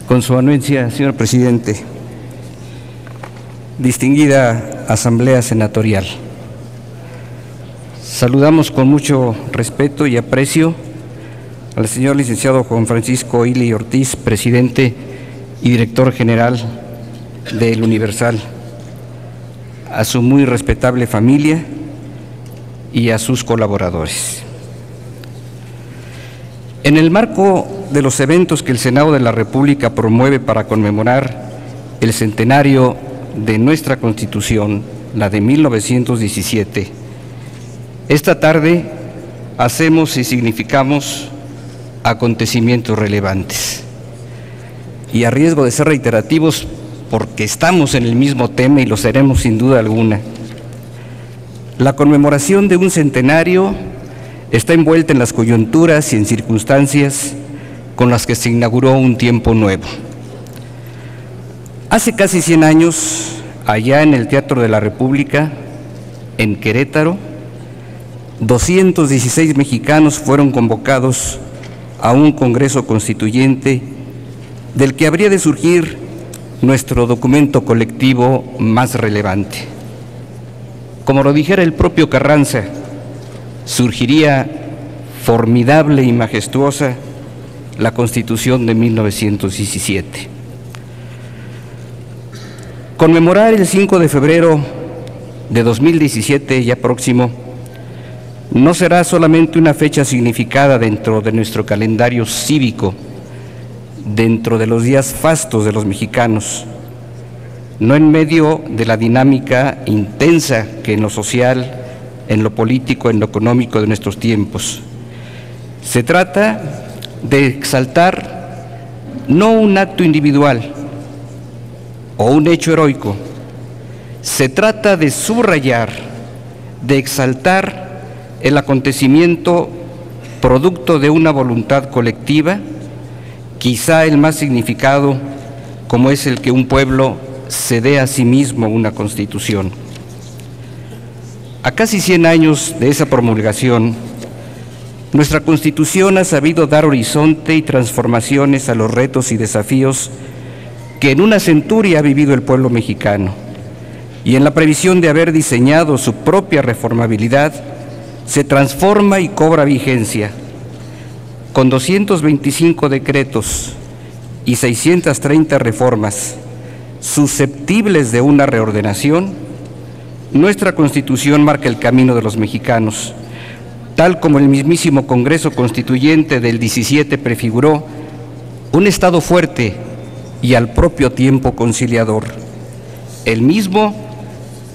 Con su anuencia, señor presidente, distinguida Asamblea Senatorial, saludamos con mucho respeto y aprecio al señor licenciado Juan Francisco Ili Ortiz, presidente y director general del Universal, a su muy respetable familia y a sus colaboradores. En el marco de los eventos que el Senado de la República promueve para conmemorar el centenario de nuestra Constitución, la de 1917, esta tarde hacemos y significamos acontecimientos relevantes. Y a riesgo de ser reiterativos, porque estamos en el mismo tema y lo seremos sin duda alguna, la conmemoración de un centenario está envuelta en las coyunturas y en circunstancias con las que se inauguró un tiempo nuevo. Hace casi 100 años, allá en el Teatro de la República, en Querétaro, 216 mexicanos fueron convocados a un Congreso Constituyente del que habría de surgir nuestro documento colectivo más relevante. Como lo dijera el propio Carranza, surgiría formidable y majestuosa la Constitución de 1917. Conmemorar el 5 de febrero de 2017, ya próximo, no será solamente una fecha significada dentro de nuestro calendario cívico, dentro de los días fastos de los mexicanos, no en medio de la dinámica intensa que en lo social, en lo político, en lo económico de nuestros tiempos. Se trata de exaltar no un acto individual o un hecho heroico, se trata de subrayar, de exaltar el acontecimiento producto de una voluntad colectiva, quizá el más significado, como es el que un pueblo se dé a sí mismo una constitución. A casi 100 años de esa promulgación, nuestra Constitución ha sabido dar horizonte y transformaciones a los retos y desafíos que en una centuria ha vivido el pueblo mexicano, y en la previsión de haber diseñado su propia reformabilidad, se transforma y cobra vigencia. Con 225 decretos y 630 reformas susceptibles de una reordenación, nuestra Constitución marca el camino de los mexicanos, tal como el mismísimo Congreso Constituyente del 17 prefiguró, un Estado fuerte y al propio tiempo conciliador, el mismo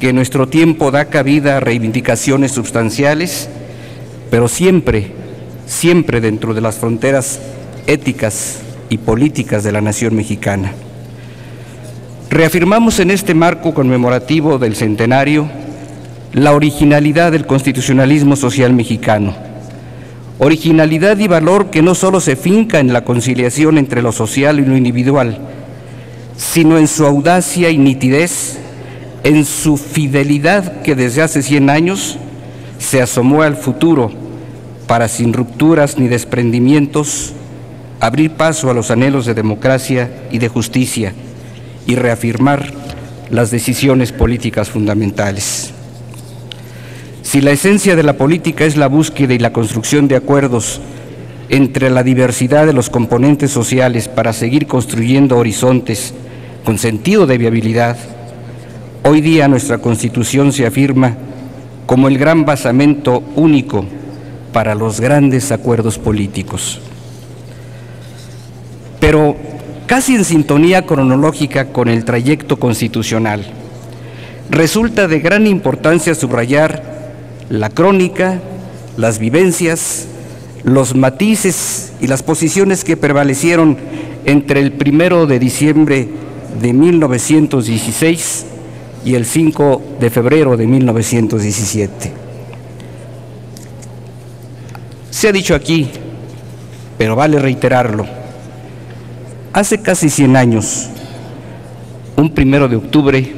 que en nuestro tiempo da cabida a reivindicaciones sustanciales, pero siempre dentro de las fronteras éticas y políticas de la nación mexicana. Reafirmamos en este marco conmemorativo del centenario la originalidad del constitucionalismo social mexicano, originalidad y valor que no solo se finca en la conciliación entre lo social y lo individual, sino en su audacia y nitidez, en su fidelidad que desde hace 100 años se asomó al futuro para, sin rupturas ni desprendimientos, abrir paso a los anhelos de democracia y de justicia y reafirmar las decisiones políticas fundamentales. Si la esencia de la política es la búsqueda y la construcción de acuerdos entre la diversidad de los componentes sociales para seguir construyendo horizontes con sentido de viabilidad, hoy día nuestra Constitución se afirma como el gran basamento único para los grandes acuerdos políticos. Pero casi en sintonía cronológica con el trayecto constitucional, resulta de gran importancia subrayar la crónica, las vivencias, los matices y las posiciones que prevalecieron entre el 1 de diciembre de 1916 y el 5 de febrero de 1917. Se ha dicho aquí, pero vale reiterarlo, hace casi 100 años, un 1 de octubre,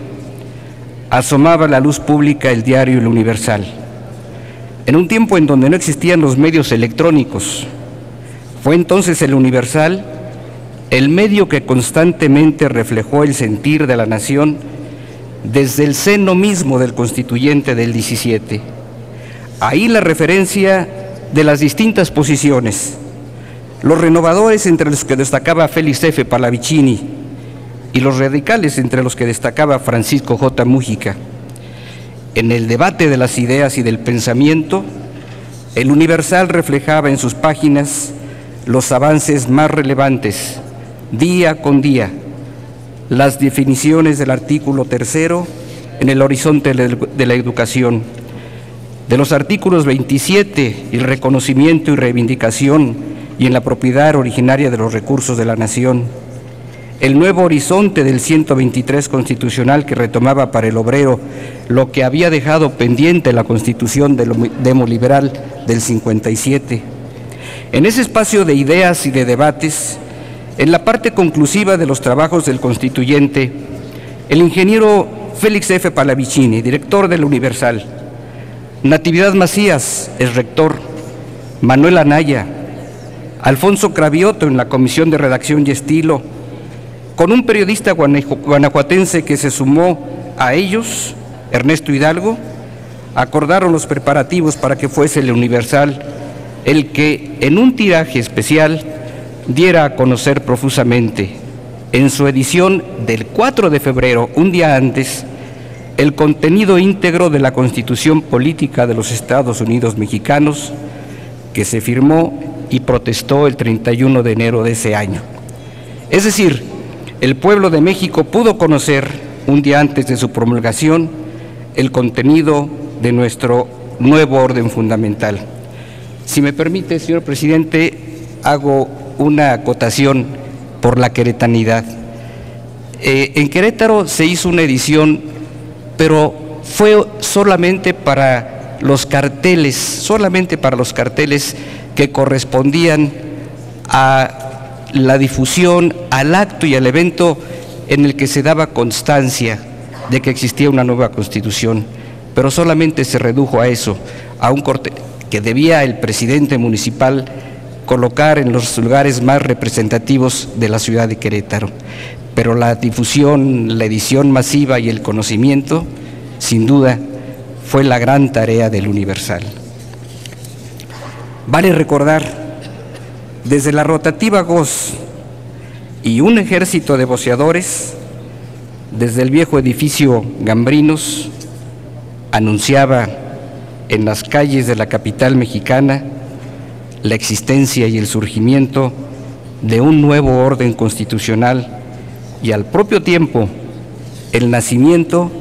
asomaba a la luz pública el diario El Universal, en un tiempo en donde no existían los medios electrónicos. Fue entonces El Universal el medio que constantemente reflejó el sentir de la nación desde el seno mismo del constituyente del 17. Ahí la referencia de las distintas posiciones, los renovadores entre los que destacaba Félix F. Pallavicini y los radicales entre los que destacaba Francisco J. Mújica. En el debate de las ideas y del pensamiento, el Universal reflejaba en sus páginas los avances más relevantes, día con día, las definiciones del artículo 3º en el horizonte de la educación, de los artículos 27, el reconocimiento y reivindicación y en la propiedad originaria de los recursos de la nación, el nuevo horizonte del 123 constitucional que retomaba para el obrero lo que había dejado pendiente la Constitución demoliberal del 57. En ese espacio de ideas y de debates, en la parte conclusiva de los trabajos del constituyente, el ingeniero Félix F. Pallavicini, director del Universal, Natividad Macías, el rector, Manuel Anaya, Alfonso Cravioto en la Comisión de Redacción y Estilo, con un periodista guanajuatense que se sumó a ellos, Ernesto Hidalgo, acordaron los preparativos para que fuese el Universal el que, en un tiraje especial, diera a conocer profusamente, en su edición del 4 de febrero, un día antes, el contenido íntegro de la Constitución Política de los Estados Unidos Mexicanos, que se firmó y protestó el 31 de enero de ese año. Es decir, el pueblo de México pudo conocer, un día antes de su promulgación, el contenido de nuestro nuevo orden fundamental. Si me permite, señor presidente, hago una acotación por la queretanidad. En Querétaro se hizo una edición, pero fue solamente para los carteles, que correspondían a la difusión, al acto y al evento en el que se daba constancia de que existía una nueva Constitución, pero solamente se redujo a eso, a un corte que debía el presidente municipal colocar en los lugares más representativos de la ciudad de Querétaro. Pero la difusión, la edición masiva y el conocimiento, sin duda, fue la gran tarea del Universal. Vale recordar, desde la rotativa GOS y un ejército de voceadores, desde el viejo edificio Gambrinos, anunciaba en las calles de la capital mexicana la existencia y el surgimiento de un nuevo orden constitucional y al propio tiempo el nacimiento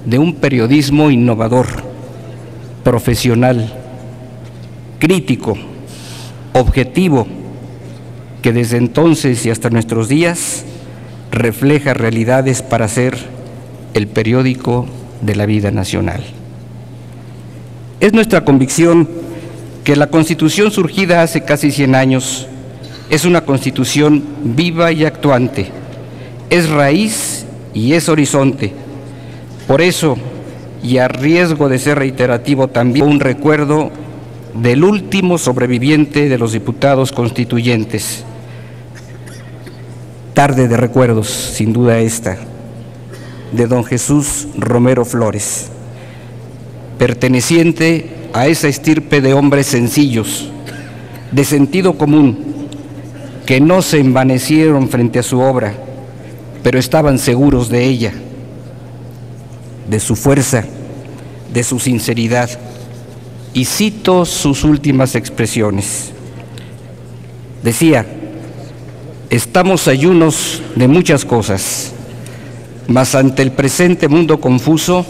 de un periodismo innovador, profesional, crítico, objetivo, que desde entonces y hasta nuestros días refleja realidades para ser el periódico de la vida nacional. Es nuestra convicción que la Constitución surgida hace casi 100 años es una Constitución viva y actuante, es raíz y es horizonte. Por eso, y a riesgo de ser reiterativo también, un recuerdo del último sobreviviente de los diputados constituyentes. Tarde de recuerdos, sin duda esta, de don Jesús Romero Flores, perteneciente a esa estirpe de hombres sencillos, de sentido común, que no se envanecieron frente a su obra, pero estaban seguros de ella, de su fuerza, de su sinceridad. Y cito sus últimas expresiones. Decía: estamos ayunos de muchas cosas, mas ante el presente mundo confuso,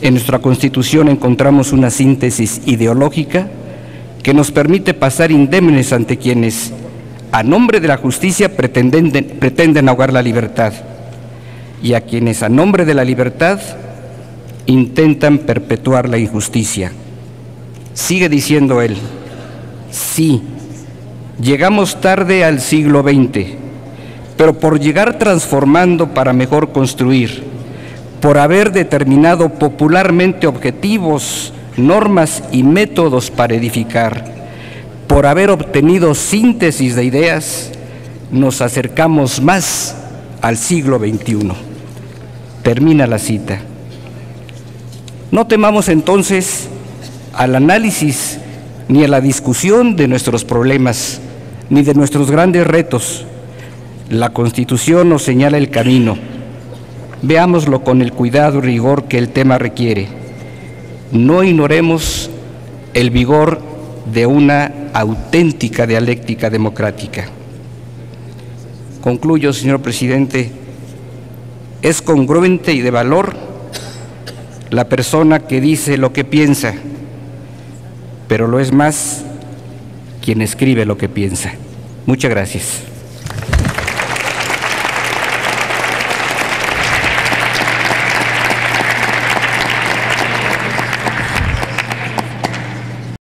en nuestra Constitución encontramos una síntesis ideológica que nos permite pasar indemnes ante quienes, a nombre de la justicia, pretenden ahogar la libertad, y a quienes, a nombre de la libertad, intentan perpetuar la injusticia. Sigue diciendo él: sí, llegamos tarde al siglo XX, pero por llegar transformando para mejor construir, por haber determinado popularmente objetivos, normas y métodos para edificar, por haber obtenido síntesis de ideas, nos acercamos más al siglo XXI. Termina la cita. No temamos entonces al análisis ni a la discusión de nuestros problemas, ni de nuestros grandes retos. La Constitución nos señala el camino. Veámoslo con el cuidado y rigor que el tema requiere. No ignoremos el vigor de una auténtica dialéctica democrática. Concluyo, señor presidente, es congruente y de valor la persona que dice lo que piensa, pero lo es más quien escribe lo que piensa. Muchas gracias.